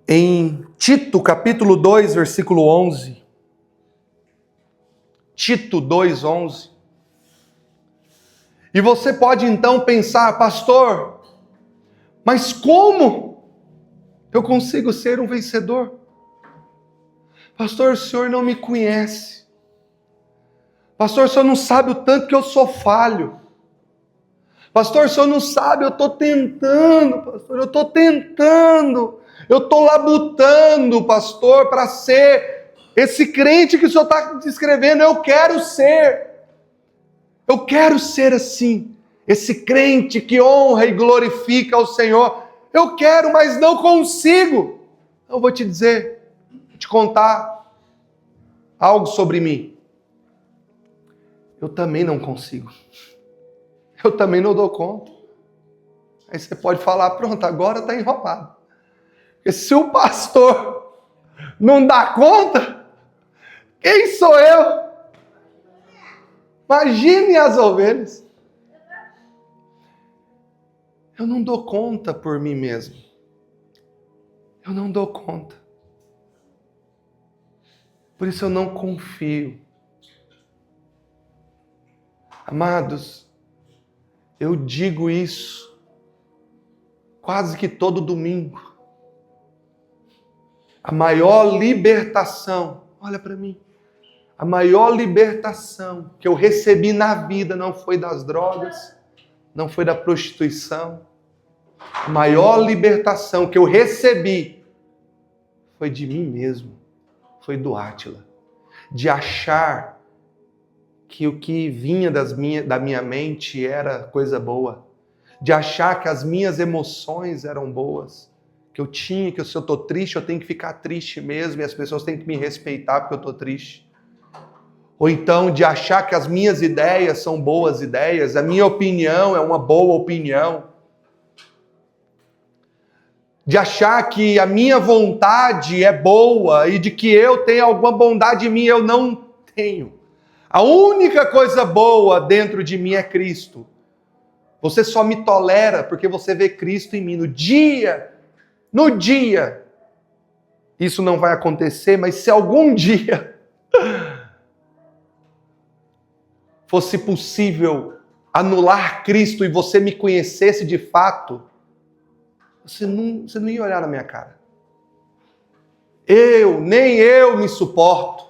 Em Tito, capítulo 2, versículo 11. Tito 2:11. E você pode então pensar, pastor, mas como eu consigo ser um vencedor? Pastor, o senhor não me conhece. Pastor, o senhor não sabe o tanto que eu sou falho. Pastor, o senhor não sabe, eu estou tentando, pastor, eu estou tentando. Eu estou labutando, pastor, para ser esse crente que o senhor está descrevendo. Eu quero ser. Eu quero ser assim, esse crente que honra e glorifica ao Senhor. Eu quero, mas não consigo. Eu vou te dizer, vou te contar algo sobre mim. Eu também não consigo. Eu também não dou conta. Aí você pode falar, pronto, agora está enrolado. Porque se o pastor não dá conta, quem sou eu? Imagine as ovelhas. Eu não dou conta por mim mesmo. Eu não dou conta. Por isso eu não confio. Amados, eu digo isso quase que todo domingo. A maior libertação, olha para mim, a maior libertação que eu recebi na vida não foi das drogas, não foi da prostituição. A maior libertação que eu recebi foi de mim mesmo, foi do Átila. De achar que o que vinha da minha mente era coisa boa. De achar que as minhas emoções eram boas. Que se eu estou triste, eu tenho que ficar triste mesmo e as pessoas têm que me respeitar porque eu estou triste. Ou então de achar que as minhas ideias são boas ideias, a minha opinião é uma boa opinião. De achar que a minha vontade é boa e de que eu tenho alguma bondade em mim, eu não tenho. A única coisa boa dentro de mim é Cristo. Você só me tolera porque você vê Cristo em mim. No dia, isso não vai acontecer, mas se algum dia fosse possível anular Cristo e você me conhecesse de fato, você não ia olhar na minha cara. Nem eu me suporto.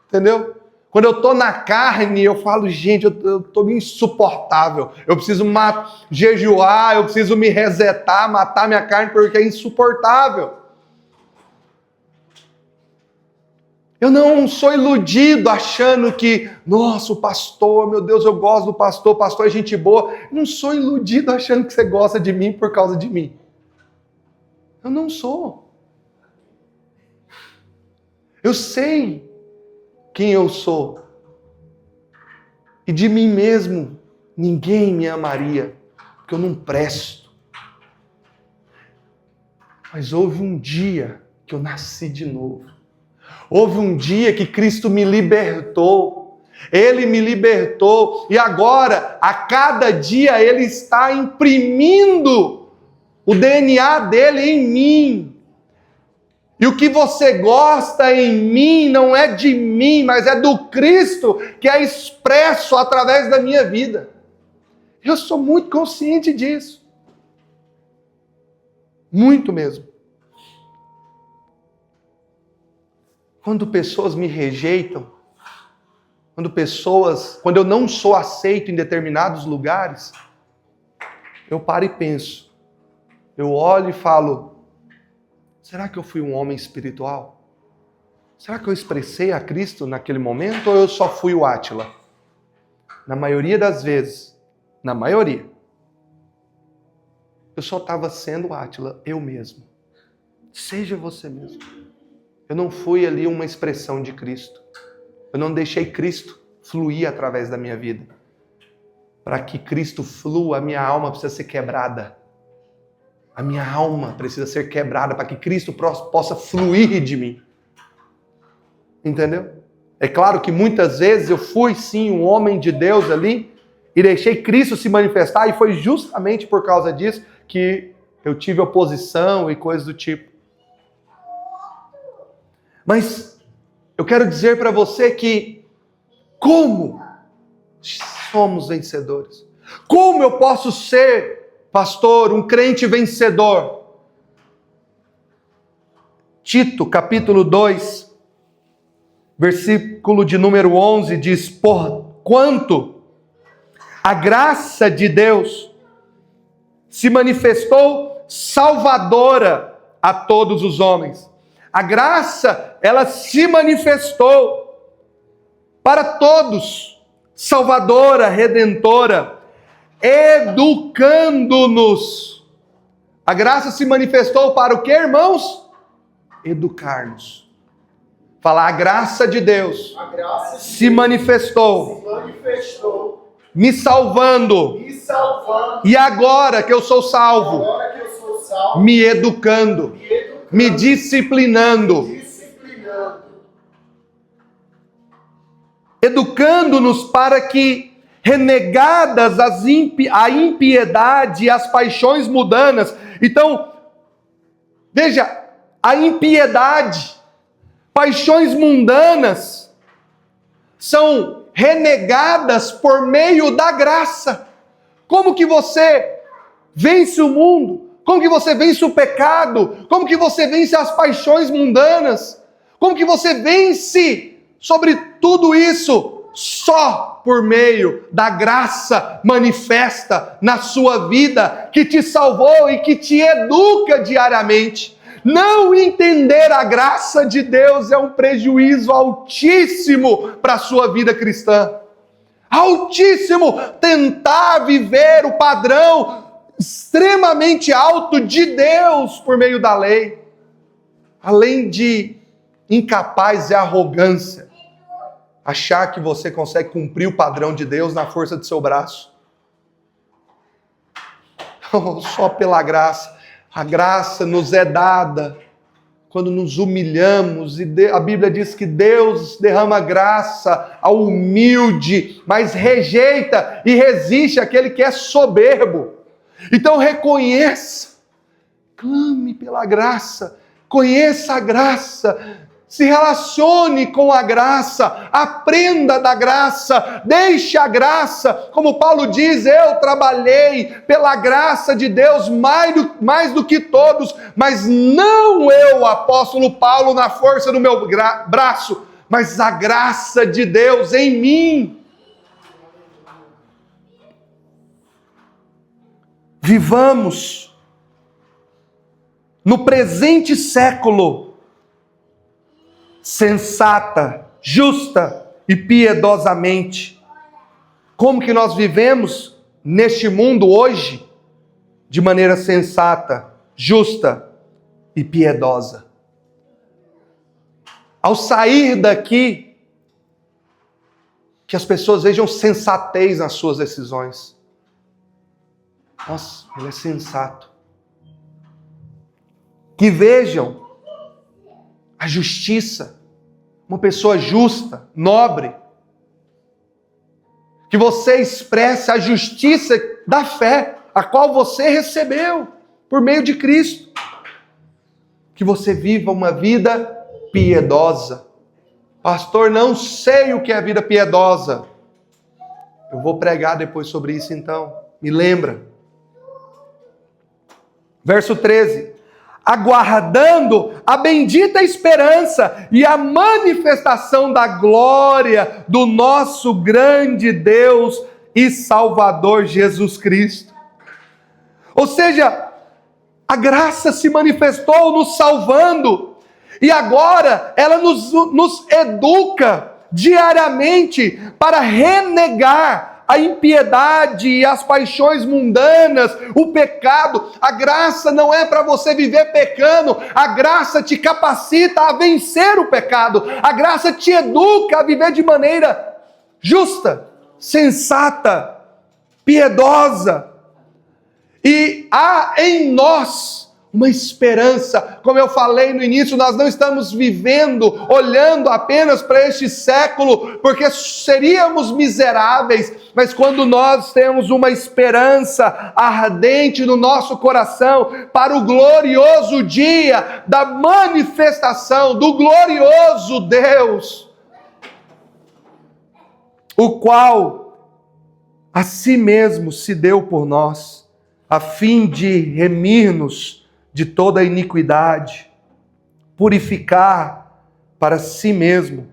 Entendeu? Quando eu estou na carne, eu falo, gente, eu estou insuportável. Eu preciso jejuar, eu preciso me resetar, matar minha carne, porque é insuportável. Eu não sou iludido achando que, nossa, o pastor, meu Deus, eu gosto do pastor, o pastor é gente boa. Eu não sou iludido achando que você gosta de mim por causa de mim. Eu não sou. Eu sei quem eu sou. E de mim mesmo, ninguém me amaria, porque eu não presto. Mas houve um dia que eu nasci de novo. Houve um dia que Cristo me libertou. Ele me libertou. E agora, a cada dia, Ele está imprimindo o DNA dele em mim. E o que você gosta em mim não é de mim, mas é do Cristo que é expresso através da minha vida. Eu sou muito consciente disso. Muito mesmo. Quando pessoas me rejeitam, quando eu não sou aceito em determinados lugares, eu paro e penso. Eu olho e falo, será que eu fui um homem espiritual? Será que eu expressei a Cristo naquele momento ou eu só fui o Átila? Na maioria das vezes, eu só estava sendo o Átila, eu mesmo. Seja você mesmo. Eu não fui ali uma expressão de Cristo. Eu não deixei Cristo fluir através da minha vida. Para que Cristo flua, a minha alma precisa ser quebrada. A minha alma precisa ser quebrada para que Cristo possa fluir de mim. Entendeu? É claro que muitas vezes eu fui sim um homem de Deus ali e deixei Cristo se manifestar e foi justamente por causa disso que eu tive oposição e coisas do tipo. Mas eu quero dizer para você que como somos vencedores? Como eu posso ser, pastor, um crente vencedor? Tito, capítulo 2, versículo de número 11, diz, porquanto a graça de Deus se manifestou salvadora a todos os homens. A graça, ela se manifestou para todos, salvadora, redentora, educando-nos. A graça se manifestou para o quê, irmãos? Educar-nos. Falar, a graça de Deus se manifestou, me salvando, e agora que eu sou salvo, me educando, me disciplinando. Educando-nos para que, renegadas a impiedade e as paixões mundanas. Então, veja, a impiedade, paixões mundanas, são renegadas por meio da graça. Como que você vence o mundo? Como que você vence o pecado? Como que você vence as paixões mundanas? Como que você vence sobre tudo isso? Só por meio da graça manifesta na sua vida, que te salvou e que te educa diariamente. Não entender a graça de Deus é um prejuízo altíssimo para a sua vida cristã. Altíssimo! Tentar viver o padrão extremamente alto de Deus por meio da lei. Além de incapaz, é arrogância. Achar que você consegue cumprir o padrão de Deus na força do seu braço. Só pela graça. A graça nos é dada quando nos humilhamos. E a Bíblia diz que Deus derrama graça ao humilde, mas rejeita e resiste aquele que é soberbo. Então reconheça, clame pela graça, conheça a graça, se relacione com a graça, aprenda da graça, deixe a graça, como Paulo diz, eu trabalhei pela graça de Deus mais do que todos, mas não eu, apóstolo Paulo, na força do meu braço, mas a graça de Deus em mim. Vivamos no presente século sensata, justa e piedosamente. Como que nós vivemos neste mundo hoje? De maneira sensata, justa e piedosa. Ao sair daqui, que as pessoas vejam sensatez nas suas decisões. Nossa, ele é sensato. Que vejam a justiça, uma pessoa justa, nobre. Que você expresse a justiça da fé, a qual você recebeu por meio de Cristo. Que você viva uma vida piedosa. Pastor, não sei o que é a vida piedosa. Eu vou pregar depois sobre isso então. Me lembra. Verso 13. Aguardando a bendita esperança e a manifestação da glória do nosso grande Deus e Salvador Jesus Cristo. Ou seja, a graça se manifestou nos salvando e agora ela nos educa diariamente para renegar a impiedade e as paixões mundanas, o pecado. A graça não é para você viver pecando, a graça te capacita a vencer o pecado, a graça te educa a viver de maneira justa, sensata, piedosa. E há em nós uma esperança. Como eu falei no início, nós não estamos vivendo, olhando apenas para este século, porque seríamos miseráveis, mas quando nós temos uma esperança ardente no nosso coração para o glorioso dia da manifestação do glorioso Deus, o qual a si mesmo se deu por nós, a fim de remir-nos de toda a iniquidade, purificar para si mesmo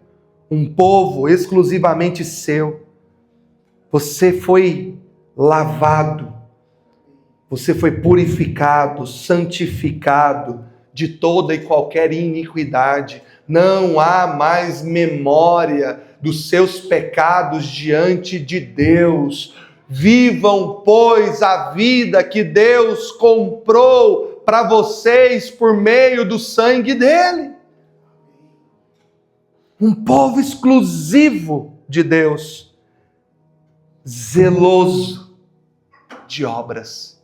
um povo exclusivamente seu. Você foi lavado, você foi purificado, santificado de toda e qualquer iniquidade. Não há mais memória dos seus pecados diante de Deus. Vivam, pois, a vida que Deus comprou para vocês por meio do sangue dele. Um povo exclusivo de Deus, zeloso de obras.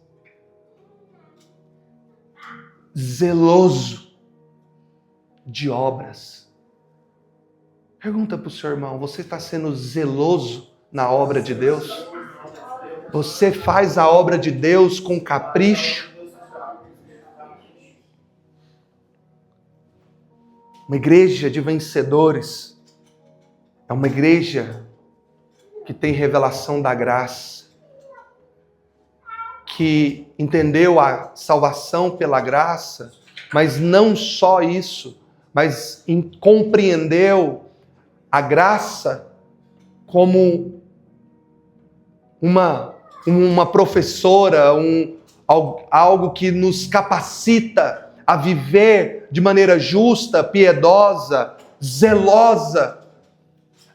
Zeloso de obras. Pergunta para o seu irmão, você está sendo zeloso na obra de Deus? Você faz a obra de Deus com capricho? Uma igreja de vencedores é uma igreja que tem revelação da graça, que entendeu a salvação pela graça, mas não só isso, mas compreendeu a graça como uma professora, algo que nos capacita a viver de maneira justa, piedosa, zelosa.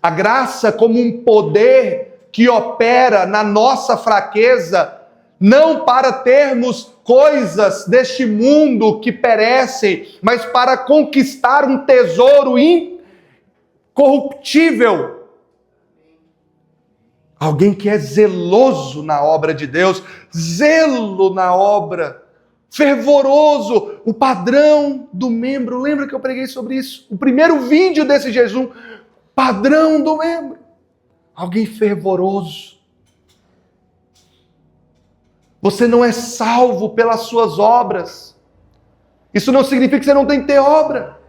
A graça como um poder que opera na nossa fraqueza, não para termos coisas deste mundo que perecem, mas para conquistar um tesouro incorruptível. Alguém que é zeloso na obra de Deus, zelo na obra, fervoroso, o padrão do membro. Lembra que eu preguei sobre isso? O primeiro vídeo desse jejum, padrão do membro. Alguém fervoroso. Você não é salvo pelas suas obras. Isso não significa que você não tem que ter obra.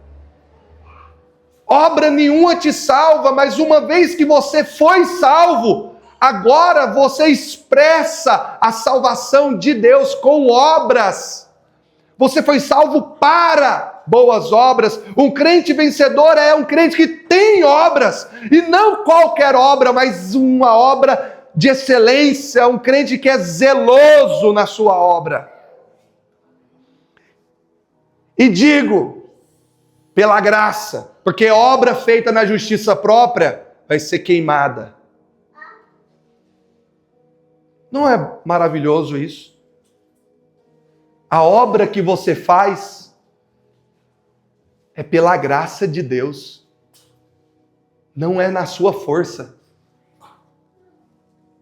Obra nenhuma te salva, mas uma vez que você foi salvo, agora você expressa a salvação de Deus com obras. Você foi salvo para boas obras. Um crente vencedor é um crente que tem obras. E não qualquer obra, mas uma obra de excelência. Um crente que é zeloso na sua obra. E digo, pela graça, porque obra feita na justiça própria vai ser queimada. Não é maravilhoso isso? A obra que você faz é pela graça de Deus. Não é na sua força.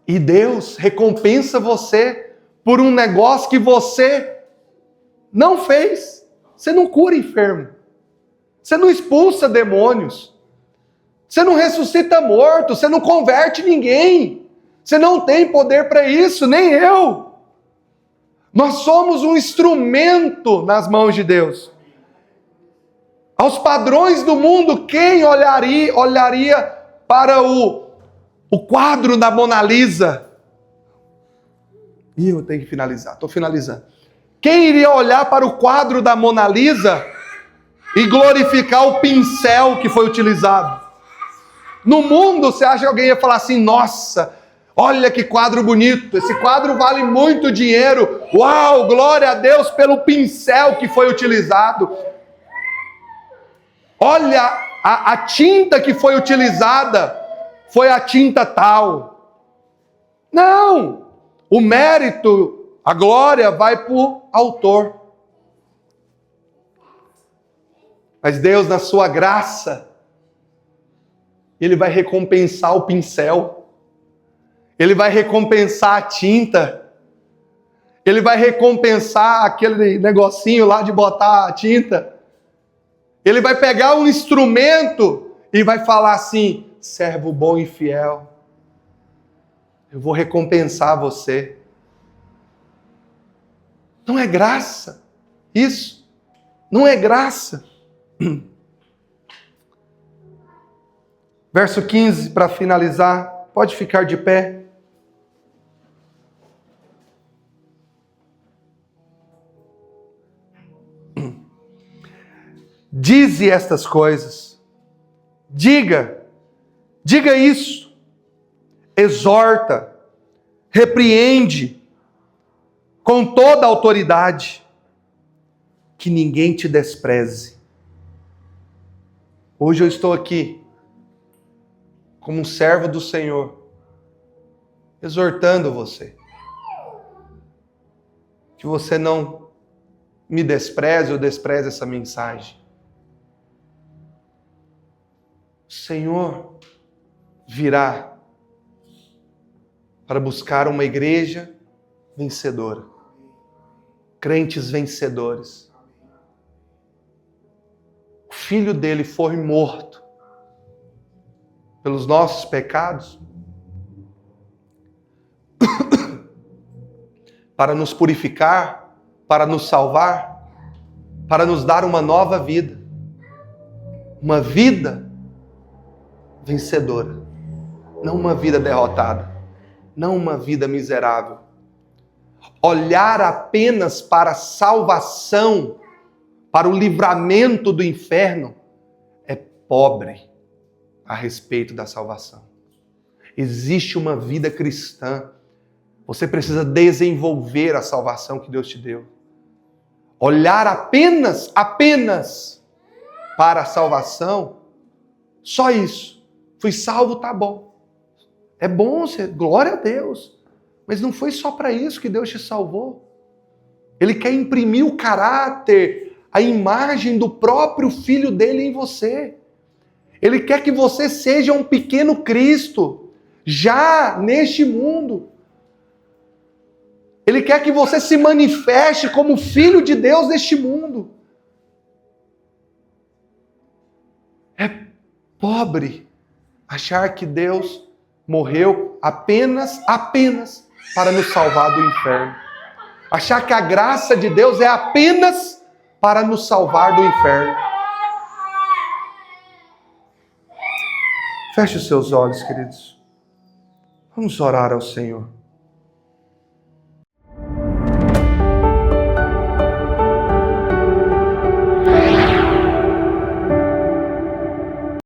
E Deus recompensa você por um negócio que você não fez. Você não cura enfermo. Você não expulsa demônios. Você não ressuscita morto. Você não converte ninguém. Você não tem poder para isso, nem eu. Nós somos um instrumento nas mãos de Deus. Aos padrões do mundo, quem olharia para o quadro da Mona Lisa? E eu tenho que finalizar, estou finalizando. Quem iria olhar para o quadro da Mona Lisa e glorificar o pincel que foi utilizado? No mundo, você acha que alguém ia falar assim, nossa, olha que quadro bonito, esse quadro vale muito dinheiro. Uau, glória a Deus pelo pincel que foi utilizado. Olha, a tinta que foi utilizada foi a tinta tal. Não, o mérito, a glória vai para o autor. Mas Deus, na sua graça, Ele vai recompensar o pincel. Ele vai recompensar a tinta. Ele vai recompensar aquele negocinho lá de botar a tinta. Ele vai pegar um instrumento e vai falar assim, servo bom e fiel, eu vou recompensar você. Não é graça isso? Não é graça? Verso 15, para finalizar, pode ficar de pé. Dize estas coisas, diga isso, exorta, repreende com toda a autoridade, que ninguém te despreze. Hoje eu estou aqui como um servo do Senhor, exortando você. Que você não me despreze ou despreze essa mensagem. O Senhor virá para buscar uma igreja vencedora. Crentes vencedores. O Filho dele foi morto pelos nossos pecados para nos purificar, para nos salvar, para nos dar uma nova vida. Uma vida vencedora. Não uma vida derrotada. Não uma vida miserável. Olhar apenas para a salvação, para o livramento do inferno, é pobre a respeito da salvação. Existe uma vida cristã. Você precisa desenvolver a salvação que Deus te deu. Olhar apenas para a salvação, só isso. Fui salvo, tá bom. É bom, glória a Deus. Mas não foi só para isso que Deus te salvou. Ele quer imprimir o caráter, a imagem do próprio Filho dele em você. Ele quer que você seja um pequeno Cristo, já neste mundo. Ele quer que você se manifeste como Filho de Deus neste mundo. É pobre achar que Deus morreu apenas para nos salvar do inferno. Achar que a graça de Deus é apenas para nos salvar do inferno. Feche os seus olhos, queridos. Vamos orar ao Senhor.